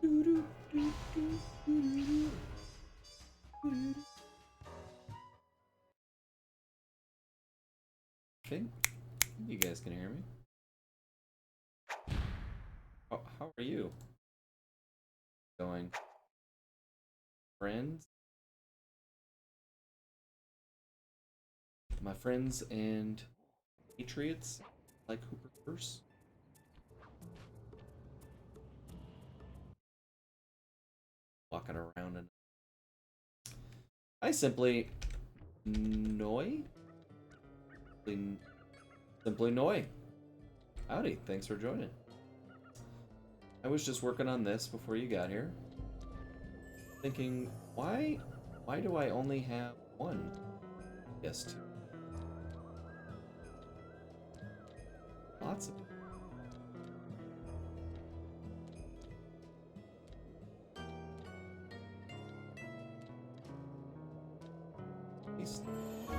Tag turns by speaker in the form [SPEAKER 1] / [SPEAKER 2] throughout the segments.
[SPEAKER 1] Okay, you guys can hear me. Oh, how are you? Going, friends? My friends and patriots, like Hooper Curse. Walking around and I simply Noi? Simply Noi. Howdy, thanks for joining. I was just working on this before you got here. Thinking, why do I only have one? Yes, two. Lots of these.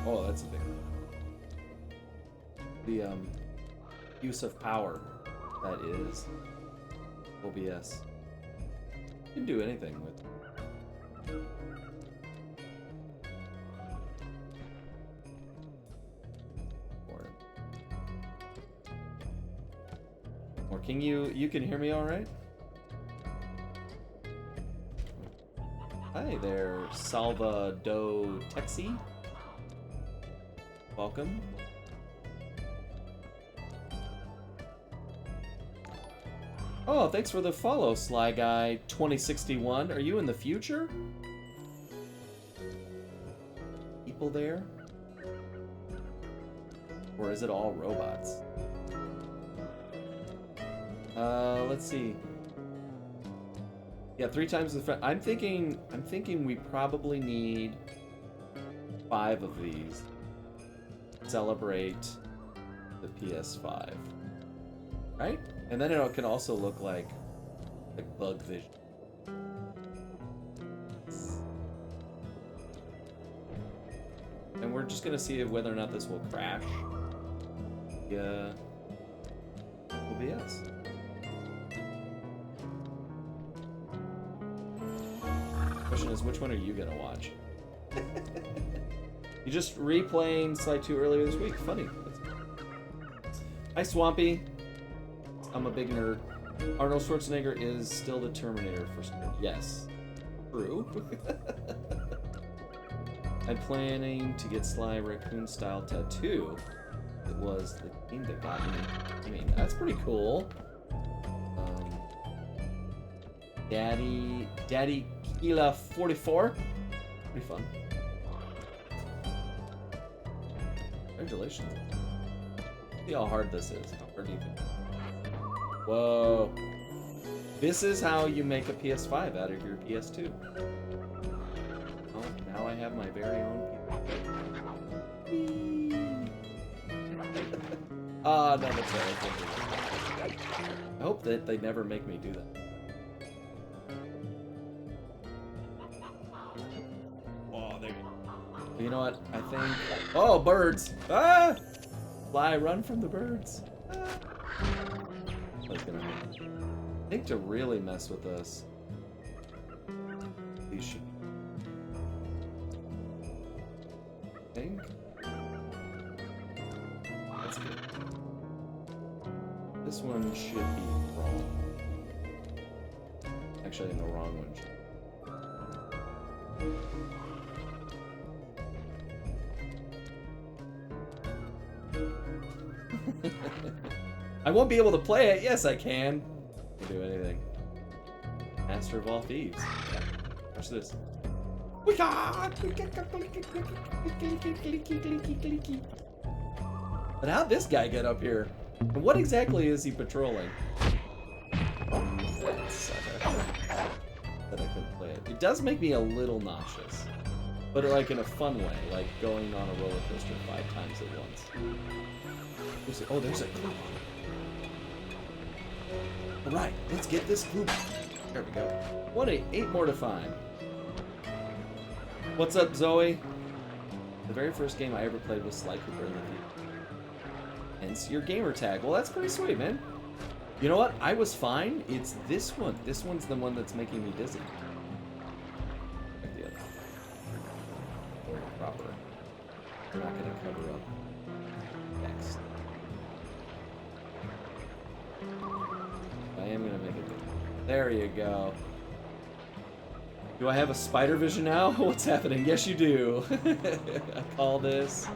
[SPEAKER 1] Oh, that's a big one. The use of power that is OBS. You can do anything with it. Or King, you can hear me all right? Hi there, Salva Do Texi. Welcome. Oh, thanks for the follow, Sly Guy 2061. Are you in the future? People there? Or is it all robots? Let's see. Yeah, 3 times the I'm thinking we probably need 5 of these to celebrate the PS5. Right? And then it can also look like Bug Vision. And we're just gonna see whether or not this will crash. Yeah. OBS. Question is, which one are you gonna watch? You just replaying Sly 2 earlier this week. Funny. Hi, Swampy. I'm a big nerd. Arnold Schwarzenegger is still the Terminator for sure. Yes. True. I'm planning to get Sly Raccoon style tattoo. It was the game that got me. I mean, that's pretty cool. Daddy Kila 44. Pretty fun. Congratulations. See how hard this is. How hard do you think? Whoa. This is how you make a PS5 out of your PS2. Oh, now I have my very own PS5. Ah, no, that's right. I hope that they never make me do that. Oh, there you go. You know what? I think... Oh, birds! Ah! Fly, run from the birds. Ah. I think to really mess with us, these should... I think... That's good. This one should be wrong. Actually, the wrong one should. I won't be able to play it. Yes, I can. I can do anything. Master of all thieves. Yeah. Watch this. But how'd this guy get up here? And what exactly is he patrolling? That I couldn't play it. It does make me a little nauseous. But like in a fun way, like going on a roller coaster 5 times at once. Oh, there's a clue. Alright, let's get this clue. There we go. 8 more to find. What's up, Zoe? The very first game I ever played was Sly Cooper in the theater. Hence your gamer tag. Well, that's pretty sweet, man. You know what? I was fine. It's this one. This one's the one that's making me dizzy. Like the other. Or proper. We're not gonna cover up. Next. I am gonna make it good. There you go. Do I have a spider vision now? What's happening? Yes, you do. I call this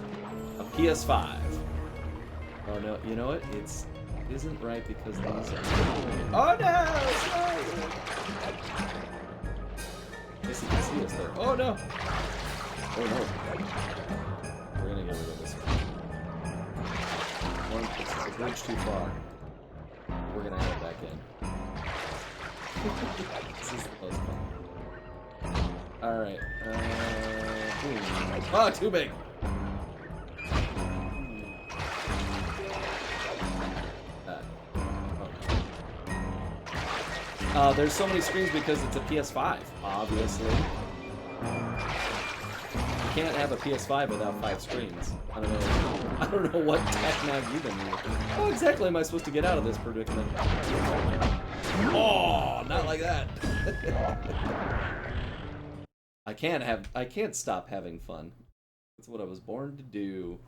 [SPEAKER 1] a PS5. Oh no, you know what? It isn't right because these are... Oh no! Sorry! Yes, you can see us there. Oh no! Oh no. We're gonna get rid of this one. It's a bridge too far. We're gonna add it back in. This is the most fun. Alright. Boom. Oh, too big! There's so many screens because it's a PS5, obviously. You can't have a PS5 without 5 screens. I don't know what tech you've been using. How exactly am I supposed to get out of this predicament? Oh, not like that. I can't stop having fun. That's what I was born to do.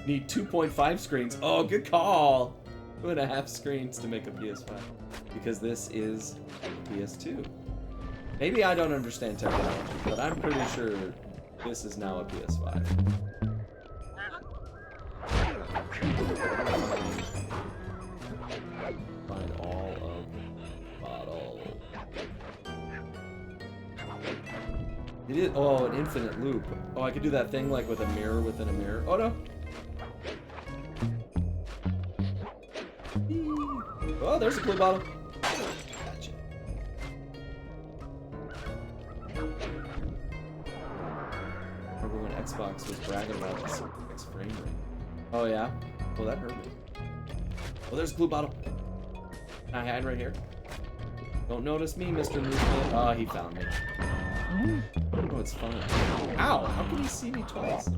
[SPEAKER 1] Need 2.5 screens. Oh, good call. 2.5 screens to make a PS5. Because this is a PS2. Maybe I don't understand technology, but I'm pretty sure this is now a PS5. Find all of the bottle. It is, oh, an infinite loop. Oh, I could do that thing like with a mirror within a mirror. Oh no! Oh, there's a blue bottle. Gotcha. Remember when Xbox was bragging about the 6 frame rate? Oh yeah? Oh, that hurt me. Oh, there's a blue bottle. Can I hide right here? Don't notice me, Mr. Newsman. Oh, he found me. Oh, it's fun. Ow! How can he see me twice?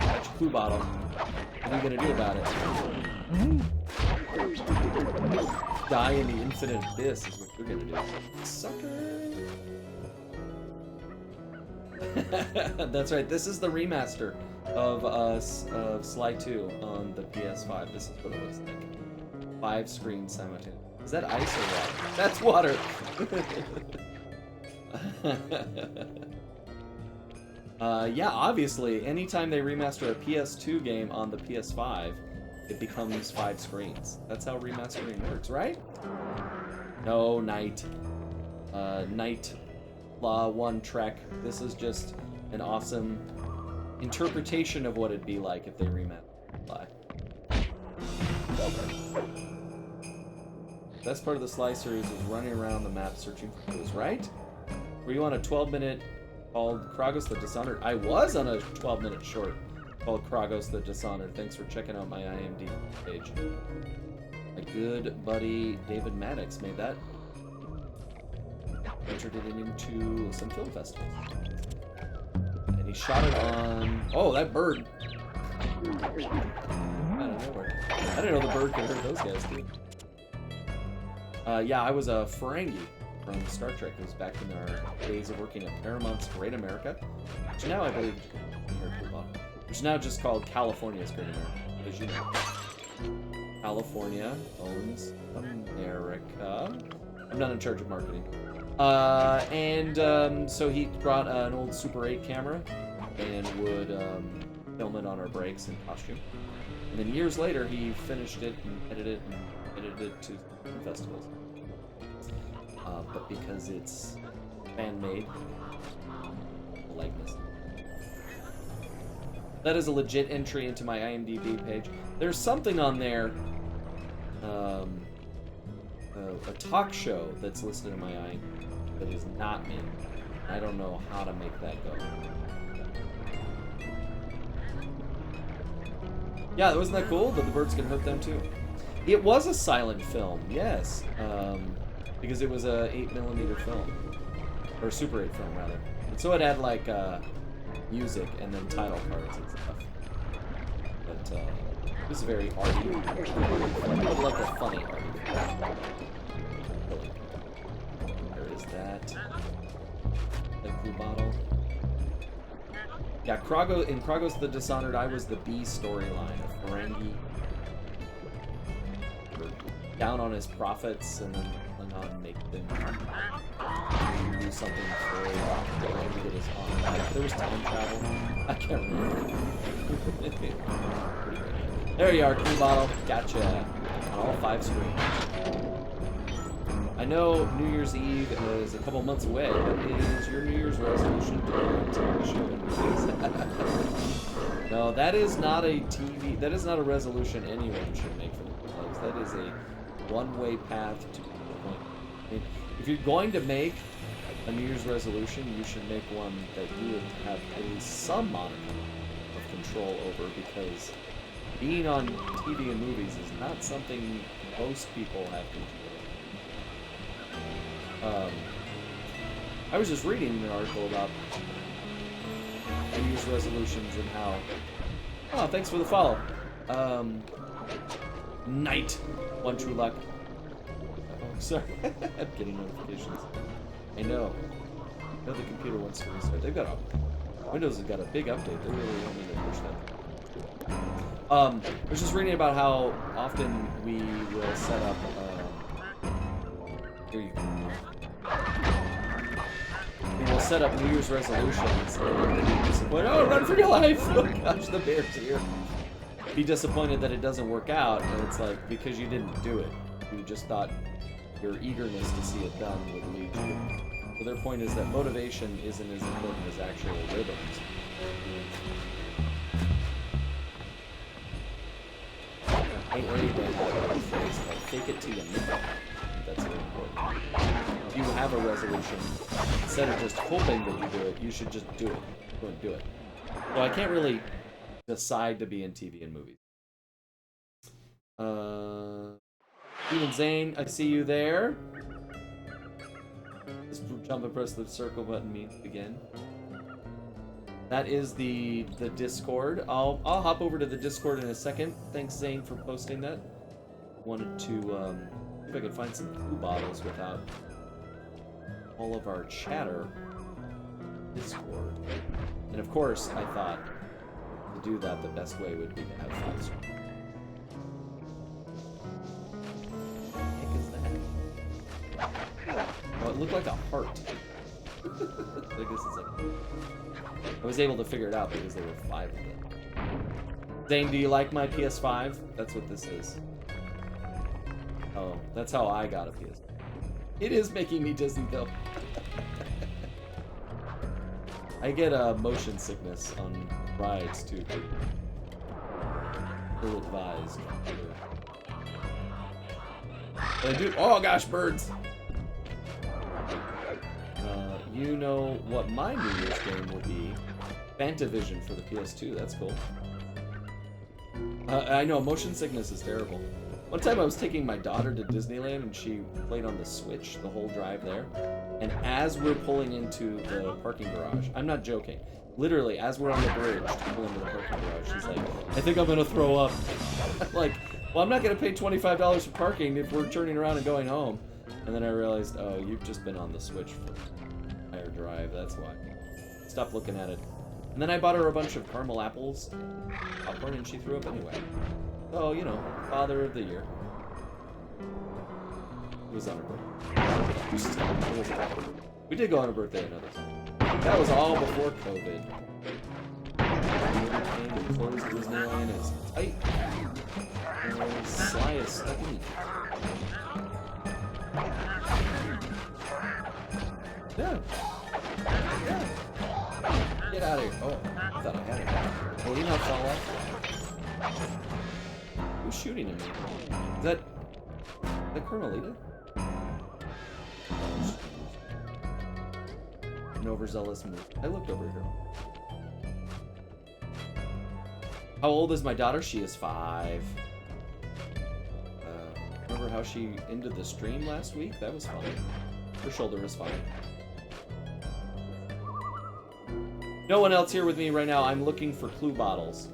[SPEAKER 1] That's a blue bottle. What are you gonna do about it? Die in the infinite abyss is what you're gonna do. Sucker! That's right, this is the remaster of Sly 2 on the PS5. This is what it looks like. 5 screens simultaneously. Is that ice or water? That's water! Yeah, obviously, anytime they remaster a PS2 game on the PS5, it becomes 5 screens. That's how remastering works, right? No, Night. Night Law 1 Trek. This is just an awesome interpretation of what it'd be like if they remastered Sly. Best part of the Sly series is running around the map searching for clues, right? Were you on a 12-minute called Kragos the Dishonored? I was on a 12-minute short called Kragos the Dishonored. Thanks for checking out my IMDb page. My good buddy David Maddox made that. Entered it into some film festivals. And he shot it on... Oh, that bird! Out of nowhere. I didn't know the bird could hurt those guys, dude. Yeah, I was a Ferengi from Star Trek. It was back in our days of working at Paramount's Great America, which now I believe which is now just called California's Great America, as you know. California owns America. I'm not in charge of marketing. So he brought an old Super 8 camera and would film it on our breaks in costume. And then years later, he finished it and edited it to festivals. But because it's fan-made, likeness. That is a legit entry into my IMDb page. There's something on there, a talk show that's listed in my IMDb that is not me. I don't know how to make that go. Yeah, wasn't that cool that the birds can hurt them too? It was a silent film, yes. Because it was a 8mm film. Or Super 8 film, rather. And so it had, like, music and then title cards and stuff. it was very arty, but like a funny arty. There is that. The clue bottle. Yeah, in Kragos the Dishonored, I was the B storyline of Ferengi. Down on his profits, and then Klingon make them do something for Ferengi that is on. There was time travel. I can't remember. There you are, clue bottle. Gotcha. On all 5 screens. I know New Year's Eve is a couple months away, but is your New Year's resolution to go on television and movies? No, that is not a TV. That is not a resolution anyone should make for themselves. That is a one-way path to the point. I mean, if you're going to make a New Year's resolution, you should make one that you would have at least some modicum of control over, because being on TV and movies is not something most people have control over. I was just reading an article about New Year's resolutions and how... Oh, thanks for the follow. Night. One true luck. Oh, sorry. I'm getting notifications. I know. I know the computer wants to restart. They've got a... Windows has got a big update. They really want me to push that. I was just reading about how often we will set up... Here you go. We'll set up New Year's resolutions and then be disappointed. Oh, run for your life! Oh gosh, the bear's here. Be disappointed that it doesn't work out, and it's like, because you didn't do it. You just thought your eagerness to see it done would lead you. So their point is that motivation isn't as important as actual rhythms. I already read that phrase called "fake it till you make it." I think that's very important. If you have a resolution, instead of just hoping that you do it, you should just do it. Go and do it. So I can't really decide to be in TV and movies. Steven Zane, I see you there. Just jump and press the circle button means begin. That is the Discord. I'll hop over to the Discord in a second. Thanks, Zane, for posting that. Wanted to see if I could find some clue bottles without all of our chatter. Discord. And of course, I thought to do that, the best way would be to have 5 screens. What the heck is that? Oh, it looked like a heart. I guess it's like... I was able to figure it out because there were 5 of them. Zane, do you like my PS5? That's what this is. Oh, that's how I got a PS5. It is making me dizzy, though. I get motion sickness on rides, too. Ill advised. But I do... Oh, gosh, birds! You know what my New Year's game will be. Fantavision for the PS2, that's cool. I know, motion sickness is terrible. One time I was taking my daughter to Disneyland and she played on the Switch the whole drive there. And as we're pulling into the parking garage, I'm not joking, literally as we're on the bridge to pull into the parking garage, she's like, I think I'm gonna throw up. I'm like, well, I'm not gonna pay $25 for parking if we're turning around and going home. And then I realized, oh, you've just been on the Switch for entire drive, that's why. Stop looking at it. And then I bought her a bunch of caramel apples and popcorn and she threw up anyway. So, you know, father of the year. It was on her birthday. We did go on her birthday another time. That was all before COVID. We closed Disneyland as tight. And Sly is stuck in. Yeah. Yeah. Get out of here. Oh, I thought I had it. Will he not fall off? Who's shooting at me? Is that Carmelita? An overzealous move. I looked over here. How old is my daughter? She is 5. Remember how she ended the stream last week? That was fun. Her shoulder is fine. No one else here with me right now. I'm looking for clue bottles.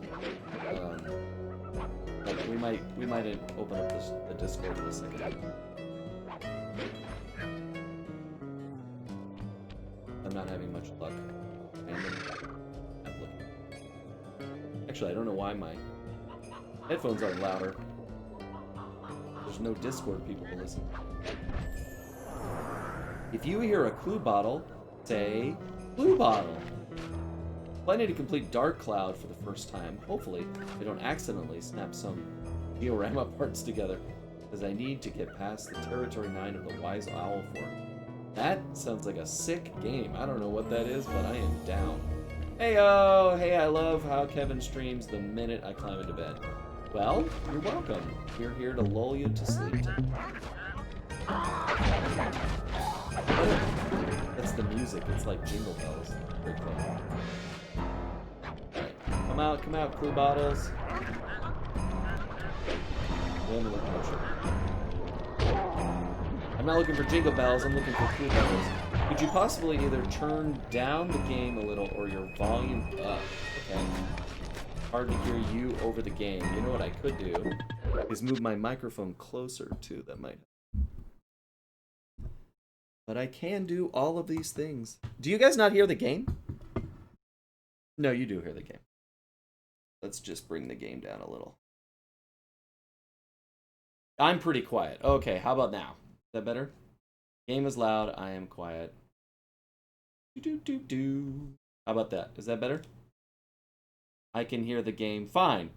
[SPEAKER 1] we might open up the Discord in a second. I'm not having much luck. Actually, I don't know why my headphones aren't louder. There's no Discord people to listen to. If you hear a clue bottle, say clue bottle. Planning to complete Dark Cloud for the first time. Hopefully, I don't accidentally snap some diorama parts together, because I need to get past the Territory 9 of the Wise Owl Fort. That sounds like a sick game. I don't know what that is, but I am down. Heyo! Hey, I love how Kevin streams the minute I climb into bed. Well, you're welcome. We're here to lull you to sleep. That's the music. It's like Jingle Bells. Very cool. Alright, come out, clue bottles. I'm not looking for Jingle Bells, I'm looking for clue bottles. Could you possibly either turn down the game a little or your volume up? Okay. Hard to hear you over the game. You know what I could do is move my microphone closer too. That might. But I can do all of these things. Do you guys not hear the game? No, you do hear the game. Let's just bring the game down a little. I'm pretty quiet. Okay, how about now? Is that better? Game is loud. I am quiet. How about that? Is that better? I can hear the game fine.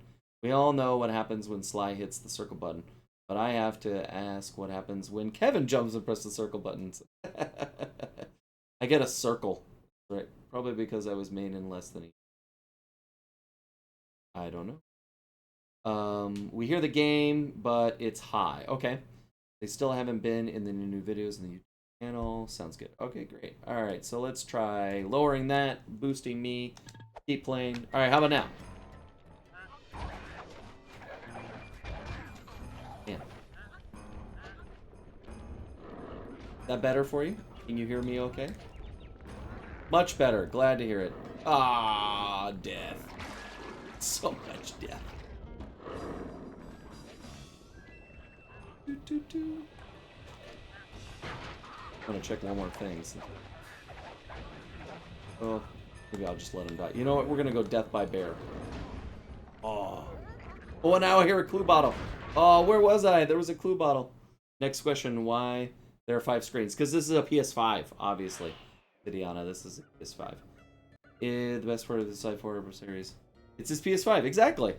[SPEAKER 1] We all know what happens when Sly hits the circle button. But I have to ask what happens when Kevin jumps and presses the circle buttons. I get a circle. Right? Probably because I was made in less than a year. I don't know. We hear the game, but it's high. Okay. They still haven't been in the new videos in the YouTube channel. Sounds good. Okay, great. All right, so let's try lowering that, boosting me. Keep playing. All right, how about now? Man. That better for you? Can you hear me okay? Much better. Glad to hear it. Ah, death. So much death. I'm gonna check one more thing. Oh, maybe I'll just let him die. You know what? We're gonna go death by bear. Oh. Oh, now I hear a clue bottle. Oh, where was I? There was a clue bottle. Next question, why there are 5 screens? Because this is a PS5, obviously. Vidiana, this is a PS5. The best part of the Side 4 series. It's his PS5, exactly.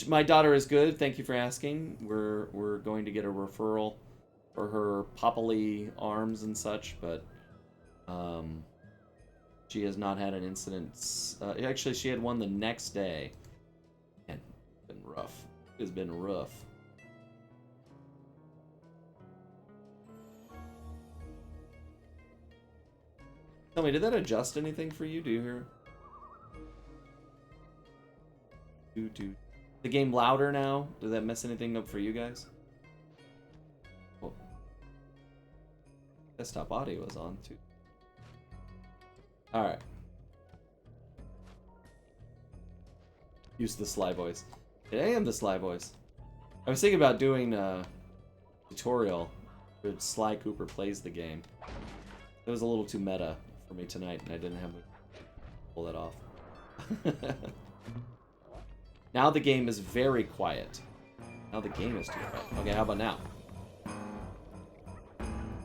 [SPEAKER 1] My daughter is good. Thank you for asking. We're going to get a referral for her poppily arms and such, but she has not had an incident. Actually, she had one the next day, and it's been rough. It's been rough. Tell me, did that adjust anything for you? Do you hear? The game louder now? Did that mess anything up for you guys? Oh. Desktop audio is on too. Alright. Use the Sly voice. I am the Sly voice. I was thinking about doing a tutorial where Sly Cooper plays the game. It was a little too meta for me tonight, and I didn't have to pull that off. Now the game is very quiet. Now the game is too quiet. Okay, how about now?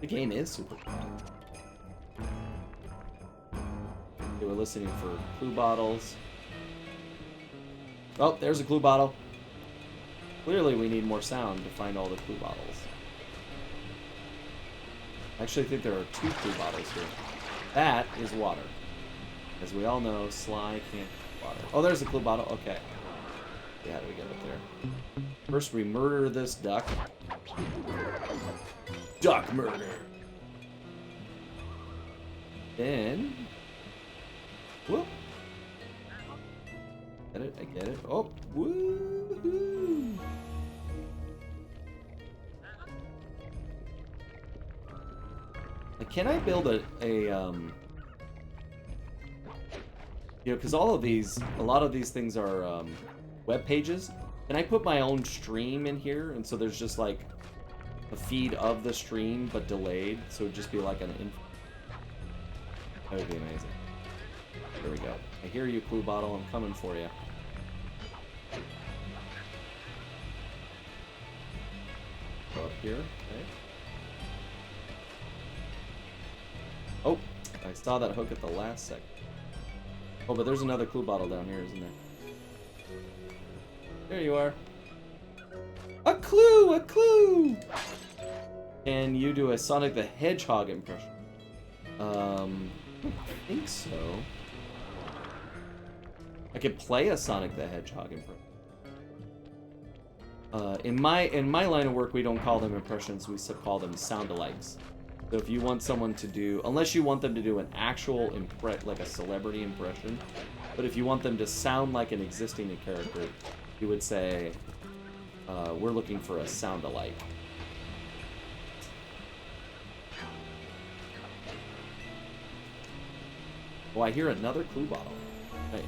[SPEAKER 1] The game is super quiet. Okay, we're listening for clue bottles. Oh, there's a clue bottle. Clearly we need more sound to find all the clue bottles. I actually think there are 2 clue bottles here. That is water. As we all know, Sly can't drink water. Oh, there's a clue bottle. Okay. How do we get up there? First, we murder this duck. Duck murder. Then, whoop. Get it? I get it. Oh, woohoo! Can I build a You know, because a lot of these things are web pages, and I put my own stream in here, and so there's just like a feed of the stream but delayed, so it'd just be like an. That would be amazing. There we go. I hear you, Clue Bottle. I'm coming for you. Go up here. Okay. Oh, I saw that hook at the last second. Oh, but there's another Clue Bottle down here, isn't there? There you are. A clue! A clue! Can you do a Sonic the Hedgehog impression? I think so. I could play a Sonic the Hedgehog impression. In my line of work, we don't call them impressions. We call them sound-alikes. So if you want someone to do, unless you want them to do an actual like a celebrity impression, but if you want them to sound like an existing character, you would say, we're looking for a sound-alike. Oh, I hear another Clue Bottle. Hey.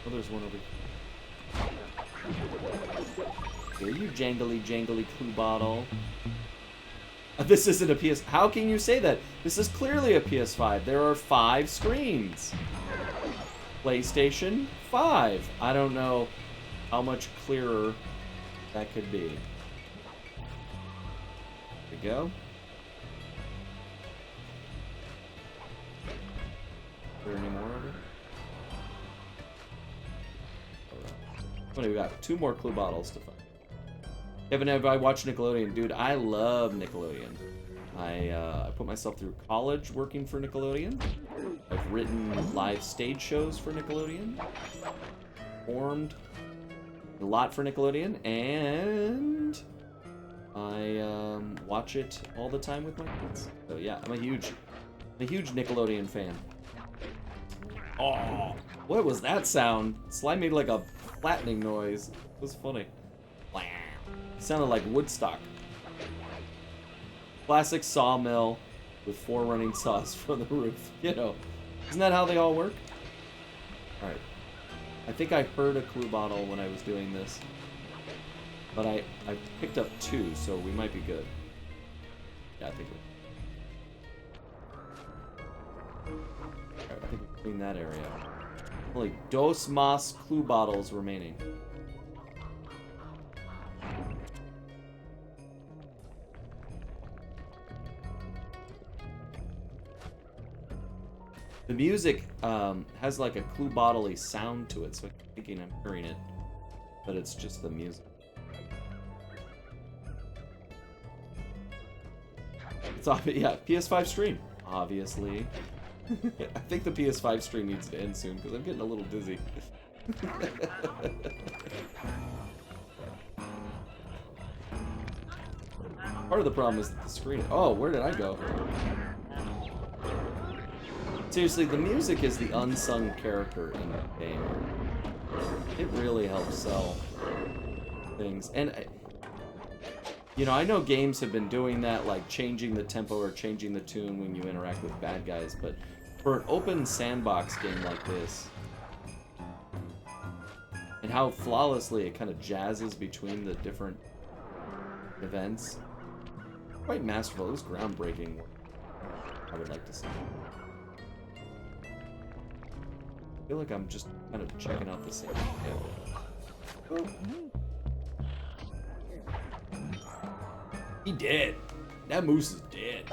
[SPEAKER 1] Oh, there's one over here. Here, you jangly Clue Bottle. This isn't a PS... How can you say that? This is clearly a PS5. There are 5 screens. PlayStation 5. I don't know how much clearer that could be. There we go. Is there any more of it? What do we got? 2 more Clue Bottles to find. Kevin, have I watched Nickelodeon? Dude, I love Nickelodeon. I put myself through college working for Nickelodeon. I've written live stage shows for Nickelodeon. Performed a lot for Nickelodeon, and I watch it all the time with my kids. So yeah, I'm a huge Nickelodeon fan. Oh, what was that sound? Slime made like a flattening noise. It was funny. It sounded like Woodstock. Classic sawmill with 4 running saws from the roof. You know, isn't that how they all work? All right. I think I heard a Clue Bottle when I was doing this, but I picked up 2, so we might be good. Yeah, I think we're. All right, I think we clean that area. Only dos mas Clue Bottles remaining. The music has like a Clue Bottle-y sound to it, so I'm thinking I'm hearing it, but it's just the music. It's yeah, PS5 stream, obviously. I think the PS5 stream needs to end soon because I'm getting a little dizzy. Part of the problem is that the screen. Oh, where did I go? Seriously, the music is the unsung character in the game. It really helps sell things. And, you know, I know games have been doing that, like changing the tempo or changing the tune when you interact with bad guys, but for an open sandbox game like this, and how flawlessly it kind of jazzes between the different events, quite masterful. It was groundbreaking work, I would like to say. I feel like I'm just kind of checking out the same detail. Oh. He dead. That moose is dead.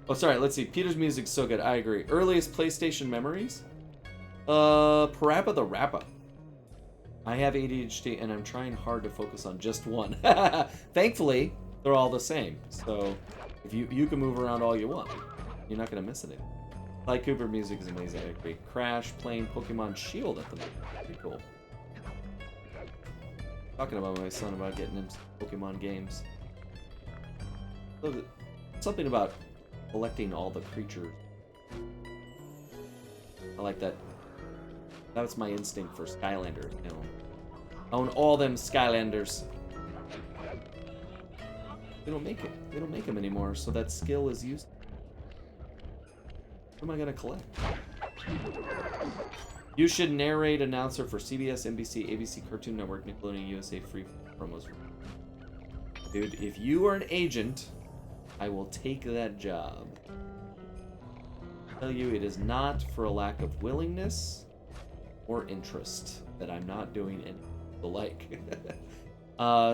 [SPEAKER 1] Oh, sorry. Let's see. Peter's music's so good. I agree. Earliest PlayStation memories? Parappa the Rappa. I have ADHD and I'm trying hard to focus on just one. Thankfully, they're all the same. So if you can move around all you want, you're not gonna miss anything. Sly Cooper music is amazing. I agree. Crash playing Pokemon Shield at the moment. Pretty cool. Talking about my son about getting him some Pokemon games. Something about collecting all the creatures. I like that. That was my instinct for Skylanders. You know, own all them Skylanders. They don't make it. They don't make them anymore, so that skill is used. What am I gonna collect? You should narrate announcer for CBS, NBC, ABC, Cartoon Network, Nickelodeon, USA, free promos. Dude, if you are an agent, I will take that job. I tell you, it is not for a lack of willingness or interest that I'm not doing anything the like.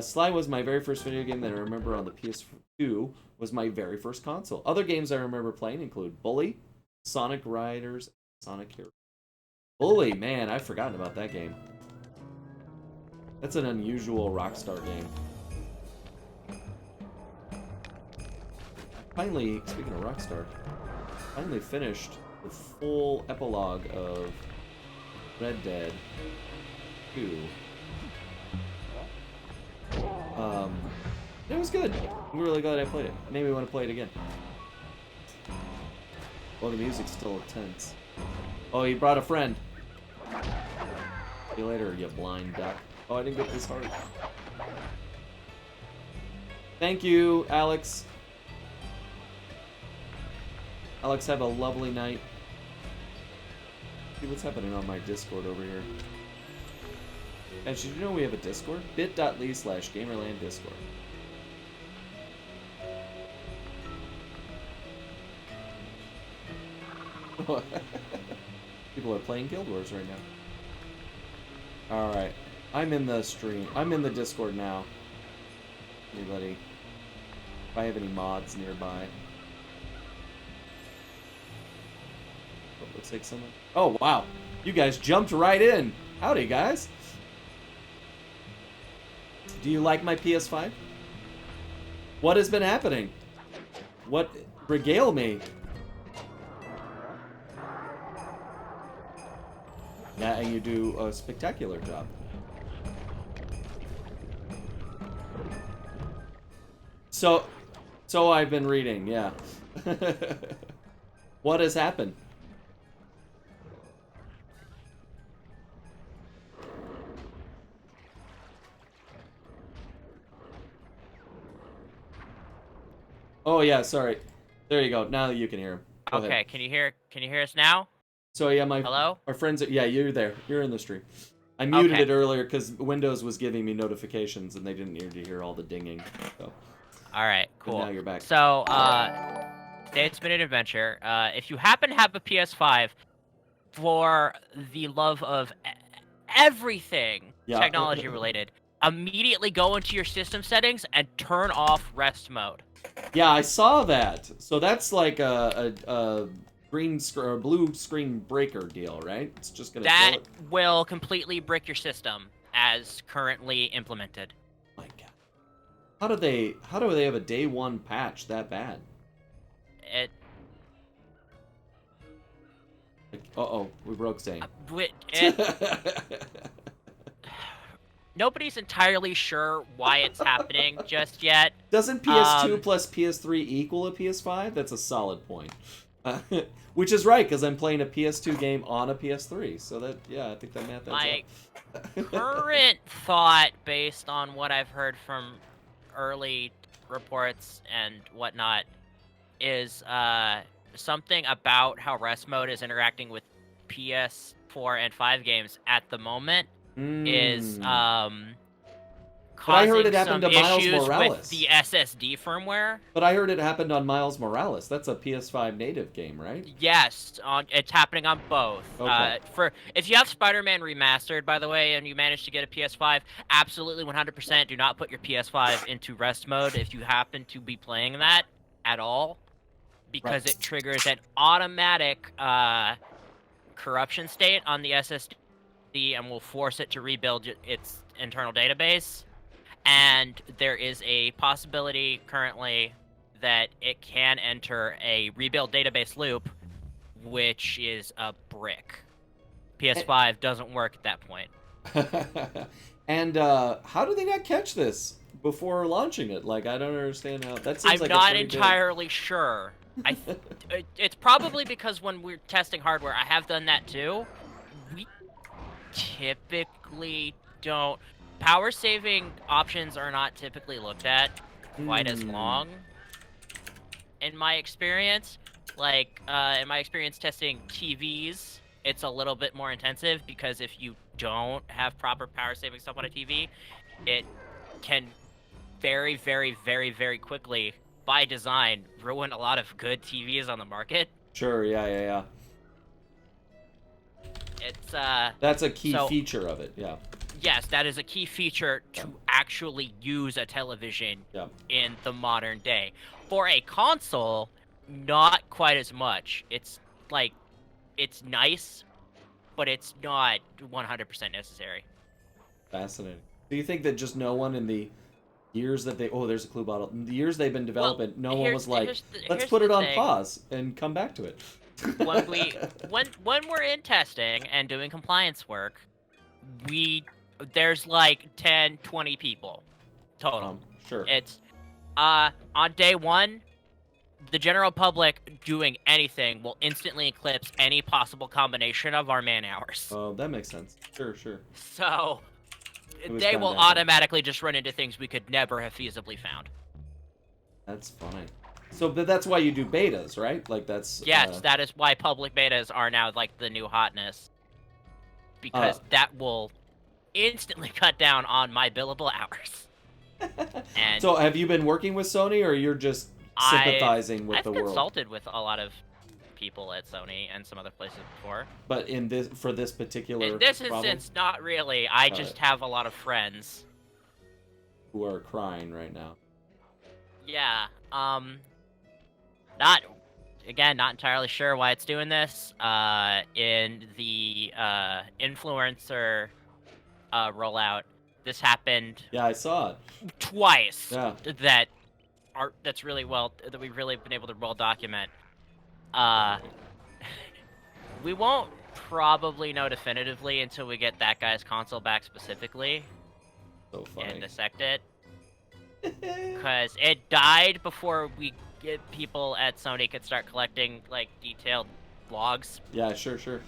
[SPEAKER 1] Sly was my very first video game that I remember on the PS2 was my very first console. Other games I remember playing include Bully, Sonic Riders, Sonic Heroes. Bully, man, I've forgotten about that game. That's an unusual Rockstar game. Finally, speaking of Rockstar, finally finished the full epilogue of Red Dead 2. It was good. I'm really glad I played it. It made me want to play it again. Well, the music's still intense. Oh, he brought a friend. See you later, you blind duck. Oh, I didn't get this heart. Thank you, Alex. Alex, have a lovely night. See what's happening on my Discord over here. And did you know we have a Discord? bit.ly/GamerlandDiscord. People are playing Guild Wars right now. Alright. I'm in the stream. I'm in the Discord now. Anybody? If I have any mods nearby. Oh, looks like someone. Oh, wow. You guys jumped right in. Howdy, guys. Do you like my PS5? What has been happening? What? Regale me. Yeah, and you do a spectacular job. So I've been reading, yeah. What has happened? Oh yeah, sorry. There you go. Now you can hear him. Go
[SPEAKER 2] okay,
[SPEAKER 1] ahead.
[SPEAKER 2] can you hear us now?
[SPEAKER 1] So yeah,
[SPEAKER 2] Hello?
[SPEAKER 1] our friends are, yeah, you're there. You're in the stream. I muted it earlier because Windows was giving me notifications and they didn't need to hear all the dinging. So.
[SPEAKER 2] All right, cool.
[SPEAKER 1] And now you're back.
[SPEAKER 2] So, today it's been an adventure. If you happen to have a PS5, for the love of everything technology related, immediately go into your system settings and turn off rest mode.
[SPEAKER 1] Yeah, I saw that. So that's like a green or blue screen breaker deal, right? It's just gonna.
[SPEAKER 2] That will completely brick your system as currently implemented.
[SPEAKER 1] My God, how do they have a day one patch that bad?
[SPEAKER 2] It.
[SPEAKER 1] Uh-oh, we broke Zane.
[SPEAKER 2] Nobody's entirely sure why it's happening just yet.
[SPEAKER 1] Doesn't PS2 plus PS3 equal a PS5? That's a solid point. Which is right, because I'm playing a PS2 game on a PS3. So that, yeah, I think that math adds
[SPEAKER 2] up. Current thought, based on what I've heard from early reports and whatnot, is something about how rest mode is interacting with PS4 and 5 games at the moment is causing
[SPEAKER 1] I heard it happened to Miles Morales
[SPEAKER 2] with the SSD firmware.
[SPEAKER 1] But I heard it happened on Miles Morales. That's a PS5 native game, right?
[SPEAKER 2] Yes, it's happening on both.
[SPEAKER 1] Okay.
[SPEAKER 2] If you have Spider-Man Remastered, by the way, and you manage to get a PS5, absolutely 100% do not put your PS5 into rest mode if you happen to be playing that at all, because it triggers an automatic corruption state on the SSD and will force it to rebuild its internal database. And there is a possibility currently that it can enter a rebuild database loop, which is a brick. PS5 doesn't work at that point.
[SPEAKER 1] And how do they not catch this before launching it? Like, I don't understand how that seems.
[SPEAKER 2] I'm not entirely sure. It's probably because when we're testing hardware, I have done that too. We typically don't. Power saving options are not typically looked at quite as long, in my experience. Like, in my experience testing TVs, it's a little bit more intensive because if you don't have proper power saving stuff on a TV, it can very, very, very, very quickly, by design, ruin a lot of good TVs on the market.
[SPEAKER 1] Sure, yeah.
[SPEAKER 2] It's,
[SPEAKER 1] That's a key
[SPEAKER 2] So-
[SPEAKER 1] feature of it, yeah.
[SPEAKER 2] yes, that is a key feature to actually use a television
[SPEAKER 1] Yeah.
[SPEAKER 2] in the modern day. For a console, not quite as much. It's like, it's nice, but it's not 100% necessary.
[SPEAKER 1] Fascinating. Do you think that just no one in the years that they there's a clue bottle. In the years they've been developing, no one was like, let's
[SPEAKER 2] here's
[SPEAKER 1] put
[SPEAKER 2] the
[SPEAKER 1] it on
[SPEAKER 2] thing.
[SPEAKER 1] pause and come back to it.
[SPEAKER 2] when we're in testing and doing compliance work, there's like 10, 20 people total.
[SPEAKER 1] Sure.
[SPEAKER 2] It's on day one, the general public doing anything will instantly eclipse any possible combination of our man hours.
[SPEAKER 1] Oh, that makes sense. Sure.
[SPEAKER 2] So
[SPEAKER 1] was
[SPEAKER 2] they
[SPEAKER 1] kinda
[SPEAKER 2] will
[SPEAKER 1] bad.
[SPEAKER 2] automatically just run into things we could never have feasibly found.
[SPEAKER 1] That's funny. So, but that's why you do betas, right? Like that's.
[SPEAKER 2] Yes, that is why public betas are now like the new hotness. Because that will instantly cut down on my billable hours. And
[SPEAKER 1] So, have you been working with Sony, or you're just sympathizing with
[SPEAKER 2] I've
[SPEAKER 1] the world?
[SPEAKER 2] consulted with a lot of people at Sony and some other places before.
[SPEAKER 1] But in this particular
[SPEAKER 2] In this
[SPEAKER 1] problem,
[SPEAKER 2] instance, not really. I
[SPEAKER 1] Got
[SPEAKER 2] just
[SPEAKER 1] it.
[SPEAKER 2] have a lot of friends.
[SPEAKER 1] who are crying right now.
[SPEAKER 2] Yeah. Not entirely sure why it's doing this. In the influencer rollout, this happened
[SPEAKER 1] Yeah, I saw it.
[SPEAKER 2] twice.
[SPEAKER 1] Yeah.
[SPEAKER 2] That's really that we've really been able to well document. We won't probably know definitively until we get that guy's console back specifically
[SPEAKER 1] So funny.
[SPEAKER 2] and dissect it. Because it died before people at Sony could start collecting like detailed logs.
[SPEAKER 1] Yeah, sure.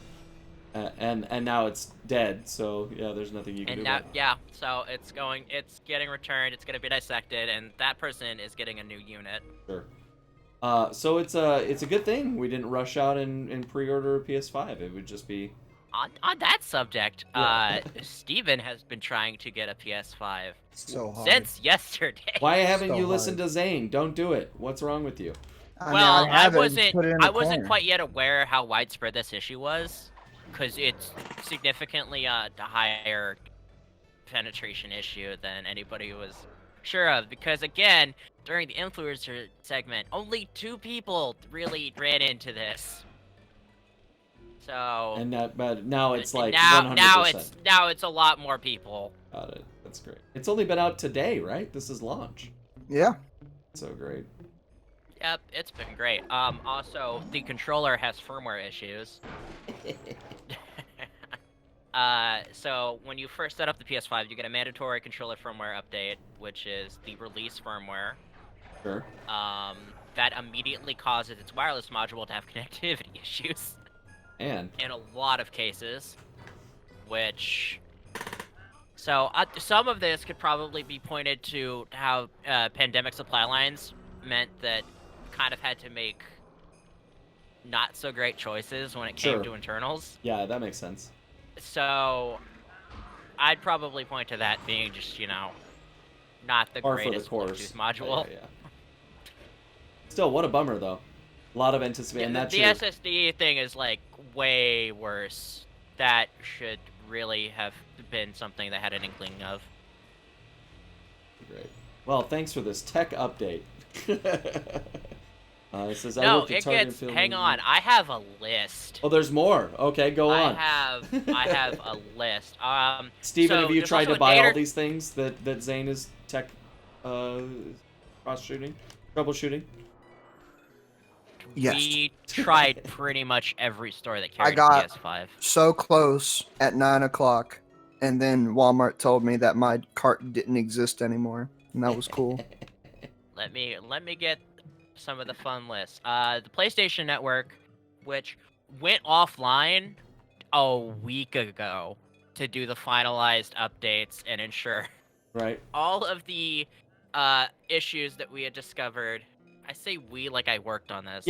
[SPEAKER 1] And now it's dead. So yeah, there's nothing you can
[SPEAKER 2] And
[SPEAKER 1] do.
[SPEAKER 2] now,
[SPEAKER 1] about it.
[SPEAKER 2] yeah, so it's getting returned. It's gonna be dissected, and that person is getting a new unit.
[SPEAKER 1] Sure. So it's a good thing we didn't rush out and pre-order a PS5. It would just be
[SPEAKER 2] On that subject,
[SPEAKER 1] Yeah.
[SPEAKER 2] Steven has been trying to get a PS5
[SPEAKER 3] So hard.
[SPEAKER 2] since yesterday.
[SPEAKER 1] why haven't
[SPEAKER 3] So
[SPEAKER 1] you listened
[SPEAKER 3] hard.
[SPEAKER 1] to Zane? Don't do it. What's wrong with you?
[SPEAKER 3] I mean,
[SPEAKER 2] Well, I
[SPEAKER 3] have it,
[SPEAKER 2] wasn't
[SPEAKER 3] put it in the
[SPEAKER 2] wasn't
[SPEAKER 3] corner.
[SPEAKER 2] quite yet aware how widespread this issue was, because it's significantly the higher penetration issue than anybody was sure of. Because again, during the influencer segment, only 2 people really ran into this. So
[SPEAKER 1] But now it's like
[SPEAKER 2] now
[SPEAKER 1] 100%.
[SPEAKER 2] now it's a lot more people.
[SPEAKER 1] Got it. That's great. It's only been out today, right? This is launch.
[SPEAKER 3] Yeah.
[SPEAKER 1] So great.
[SPEAKER 2] Yep, it's been great. Also, the controller has firmware issues. So when you first set up the PS5, you get a mandatory controller firmware update, which is the release firmware.
[SPEAKER 1] Sure.
[SPEAKER 2] That immediately causes its wireless module to have connectivity issues
[SPEAKER 1] And
[SPEAKER 2] in a lot of cases, which... So, some of this could probably be pointed to how pandemic supply lines meant that kind of had to make not so great choices when it came
[SPEAKER 1] Sure.
[SPEAKER 2] to internals.
[SPEAKER 1] yeah, that makes sense.
[SPEAKER 2] So, I'd probably point to that being just, not the
[SPEAKER 1] Par for the
[SPEAKER 2] greatest
[SPEAKER 1] course.
[SPEAKER 2] Bluetooth module.
[SPEAKER 1] Yeah. Still, what a bummer though. A lot of anticipation.
[SPEAKER 2] Yeah,
[SPEAKER 1] And
[SPEAKER 2] the
[SPEAKER 1] that's
[SPEAKER 2] SSD thing is like way worse. That should really have been something that had an inkling of.
[SPEAKER 1] great. Well, thanks for this tech update. It says I
[SPEAKER 2] No,
[SPEAKER 1] worked at
[SPEAKER 2] it
[SPEAKER 1] Target
[SPEAKER 2] gets.
[SPEAKER 1] Film
[SPEAKER 2] Hang
[SPEAKER 1] and-
[SPEAKER 2] on, I have a list.
[SPEAKER 1] Oh, there's more. Okay, go
[SPEAKER 2] I
[SPEAKER 1] on.
[SPEAKER 2] have a list.
[SPEAKER 1] Steven,
[SPEAKER 2] so
[SPEAKER 1] have you
[SPEAKER 2] there's
[SPEAKER 1] tried
[SPEAKER 2] also
[SPEAKER 1] to
[SPEAKER 2] a
[SPEAKER 1] buy all
[SPEAKER 2] data-
[SPEAKER 1] these things that Zane is tech troubleshooting?
[SPEAKER 3] Yes.
[SPEAKER 2] We tried pretty much every store that
[SPEAKER 3] I
[SPEAKER 2] carried
[SPEAKER 3] got-
[SPEAKER 2] a PS5.
[SPEAKER 3] So close at 9 o'clock, and then Walmart told me that my cart didn't exist anymore, and that was cool.
[SPEAKER 2] Let me get some of the fun lists. The PlayStation Network, which went offline a week ago to do the finalized updates and ensure
[SPEAKER 1] Right.
[SPEAKER 2] all of the issues that we had discovered. I say we like I worked on this.